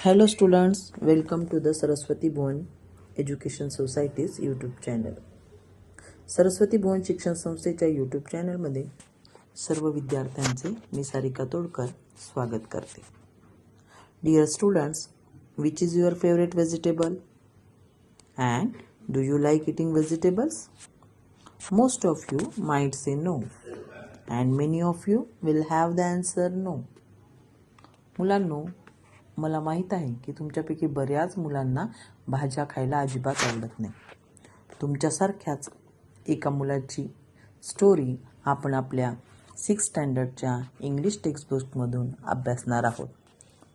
Hello students, welcome to the Saraswati Bhuvan Education Society's YouTube channel. Saraswati Bhuvan शिक्षण संस्थेच्या YouTube चॅनलमध्ये सर्व विद्यार्थ्यांचे मी सारिका तोडकर स्वागत करते. Dear students, which is your favorite vegetable? And do you like eating vegetables? Most of you might say no, and many of you will have the answer no. मुलांनो, मला माहीत आहे की तुमच्यापैकी बऱ्याच मुलांना भाज्या खायला अजिबात आवडत नाही. तुमच्यासारख्याच एका मुलाची स्टोरी आपण आपल्या 6th स्टँडर्डच्या इंग्लिश टेक्स्टबुकमधून अभ्यासणार आहोत.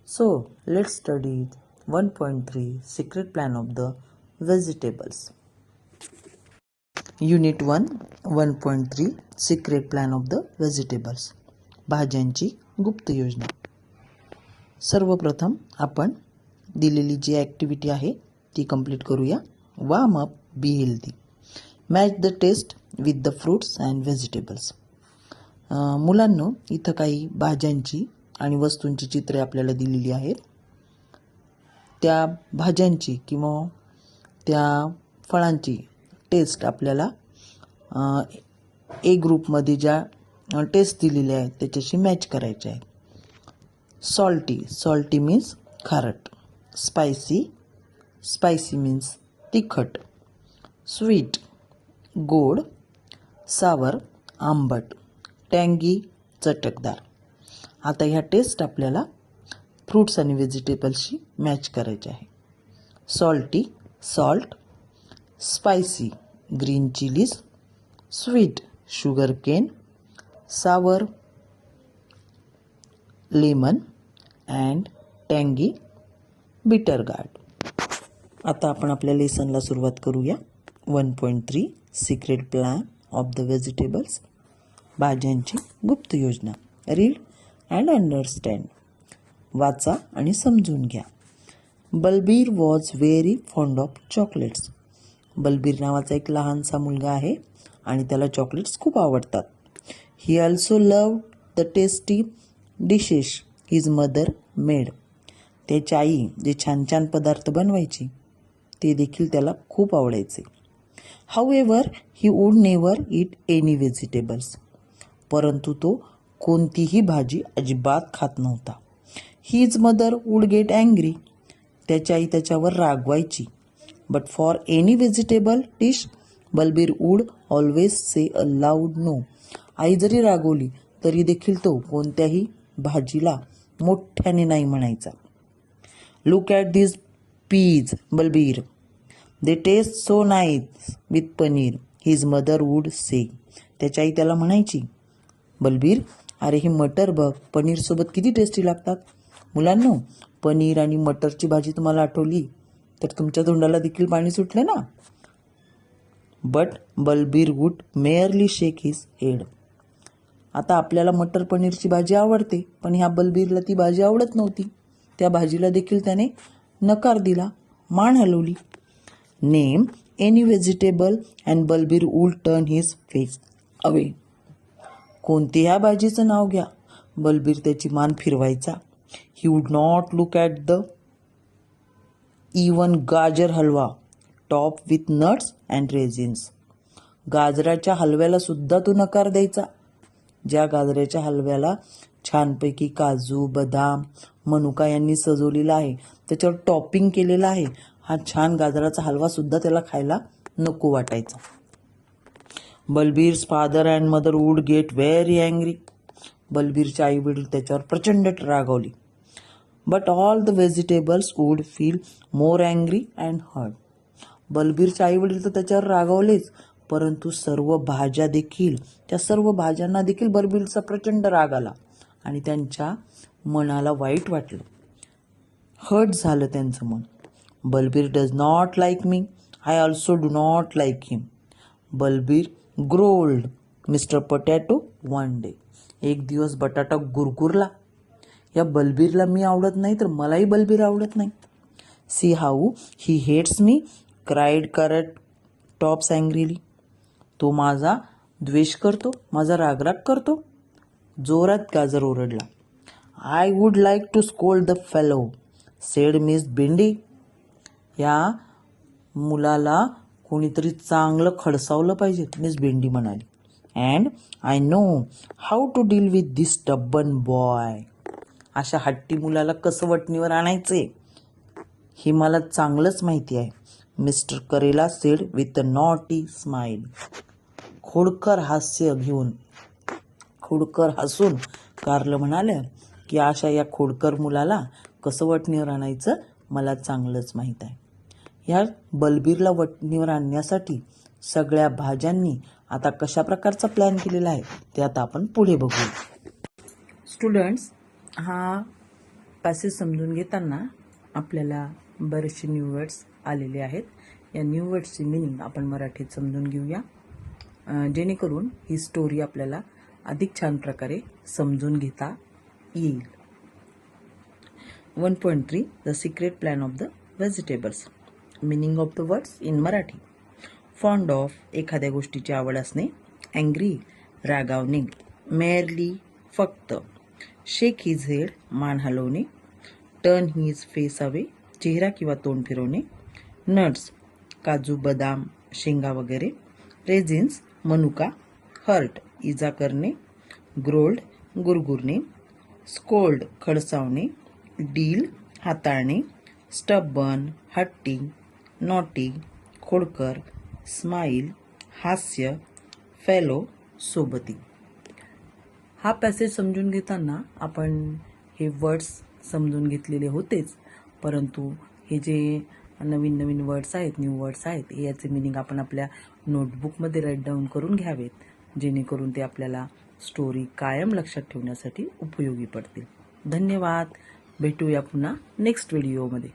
So let's study 1.3 secret plan of the vegetables. Unit 1 1.3 secret plan of the vegetables. भाज्यांची गुप्त योजना. सर्वप्रथम आपण दिलेली जी ॲक्टिव्हिटी आहे ती कंप्लीट करूया. Warm up, be healthy, match the taste with the fruits and vegetables. मुलांनो, इथं काही भाज्यांची आणि वस्तूंची चित्रे आपल्याला दिलेली आहेत. त्या भाज्यांची किंवा त्या फळांची टेस्ट आपल्याला ए ग्रुपमध्ये ज्या टेस्ट दिलेल्या आहेत त्याच्याशी मॅच करायच्या आहेत. सॉल्टी मीन्स खारट. स्पायसी मीन्स तिखट. स्वीट गोड. सावर आंबट. टँगी चटकदार. आता ह्या टेस्ट आपल्याला फ्रूट्स आणि व्हेजिटेबल्सशी मॅच करायचे आहे. Salt. Spicy green chillies. Sweet sugar cane. Sour lemon and टँगी बिटर गार्ड. आता आपण आपल्या लेसनला सुरुवात करूया. 1.3 secret plan of the vegetables. भाज्यांची गुप्त योजना. Read and understand. वाचा आणि समजून घ्या. Balbir was very fond of chocolates. Balbir नावाचा एक लहानसा मुलगा आहे आणि त्याला चॉकलेट्स खूप आवडतात. He also loved the tasty dishes his mother made. त्याची आई जे छान छान पदार्थ बनवायची ते देखील त्याला खूप आवडायचे. However he would never eat any vegetables. परंतु तो कोणतीही भाजी अजिबात खात नव्हता. His mother would get angry. त्याची आई त्याच्यावर रागवायची. But for any vegetable dish Balbir would always say a loud no. आई जरी रागवली तरी देखील तो कोणत्याही भाजीला मोठ्याने नाही म्हणायचा. Look at this peas Balbir, they taste so nice with paneer, his mother would say. त्याची आई त्याला म्हणायची, बलबीर अरे ही मटर बघ, पनीरसोबत किती टेस्टी लागतात. मुलांनो, पनीर आणि मटरची भाजी तुम्हाला आठवली तर तुमच्या तोंडाला देखील पाणी सुटलं ना. But Balbir would merely shake his head. आता आपल्याला मटर पनीरची भाजी आवडते, पण ह्या बलबीरला ती भाजी आवडत नव्हती. त्या भाजीला देखील त्याने नकार दिला, मान हलवली. Name any vegetable and Balbir would turn his face away. कोणत्या भाजीचं नाव घ्या, बलबीर त्याची मान फिरवायचा. He would not look at the even gajar halwa top with nuts and raisins. गाजराच्या हलव्याला सुद्धा तो नकार द्यायचा. ज्या गाजराच्या हलव्याला छानपैकी काजू, बदाम, मनुका यांनी सजवलेला आहे, त्याच्यावर टॉपिंग केलेलं आहे, हा छान गाजराचा हलवा सुद्धा त्याला खायला नको वाटायचा. Balbir's father and mother would get very angry. बलबीरचे आई वडील त्याच्यावर प्रचंड रागावली. But all the vegetables would feel more angry and hurt. बलबीरचे आई वडील तर त्याच्यावर रागावलेच, परंतु त्या सर्व भाज्यांना देखील बलबीरचा प्रचंड राग आला आणि त्यांच्या मनाला वाईट वाटलं. हर्ट झालं त्यांचं मन. Balbir does not like me, I also do not like him. Balbir growled mister potato one day. एक दिवस बटाटा गुरगुरला, या बलबीरला मी आवडत नाही तर मलाही बलबीर आवडत नाही. See how he hates me, cried carrot tops angrily. तो माझा द्वेष करतो, माझा रागराग करतो. जोरात गाजर ओरडला. I would like to scold the fellow. Said miss Bhindi. या मुलाला कोणीतरी चांगलं खडसावलं पाहिजे, मिस भेंडी म्हणाली. And I know how to deal with this stubborn boy. अशा हट्टी मुलाला कसं वटणीवर आणायचे हे मला चांगलंच माहिती आहे, मिस्टर करेला sed with a naughty smile. खोडकर हसून कारलं म्हणाले की अशा या खोडकर मुलाला कसं वटणीवर आणायचं मला चांगलंच माहीत आहे. ह्या बलबीरला वटणीवर आणण्यासाठी सगळ्या भाज्यांनी आता कशा प्रकारचा प्लॅन केलेला आहे ते आता आपण पुढे बघू. स्टुडंट्स, हा पॅसेज समजून घेताना आपल्याला बरेचसे न्यू वर्ड्स आलेले आहेत. या न्यू वर्ड्सची मिनिंग आपण मराठीत समजून घेऊया, जेणेकरून ही स्टोरी आपल्याला अधिक छान प्रकारे समजून घेता येईल. 1.3 the secret plan of the vegetables. Meaning of the words in Marathi. Fond of, एखाद्या गोष्टीची आवड असणे. अँग्री, रागावणे. मेअरली, फक्त. शेक हिज हेड, मान हलवणे. टर्न हिज फेस अवे, चेहरा किंवा तोंड फिरवणे. नट्स, काजू, बदाम, शेंगा वगैरे. रेझिन्स, मनुका. हर्ट, इजा करणे. ग्रोल्ड, गुरगुरणे. स्कोल्ड, खडसावणे. डील, हाताळणे. स्टबन, हट्टी. नॉटी, खोडकर. स्माईल, हास्य. फेलो, सोबती. हा पॅसेज समजून घेताना आपण हे वर्ड्स समजून घेतलेले होतेच, परंतु हे जे नवीन नवीन वर्ड्स आहेत, न्यू वर्ड्स आहेत, याचे मिनिंग आपण आपल्या नोटबुकमध्ये राईट डाऊन करून घ्यावेत, जेणेकरून ते आपल्याला स्टोरी कायम लक्षात ठेवण्यासाठी उपयोगी पडतील. धन्यवाद. भेटूया पुन्हा नेक्स्ट व्हिडिओमध्ये.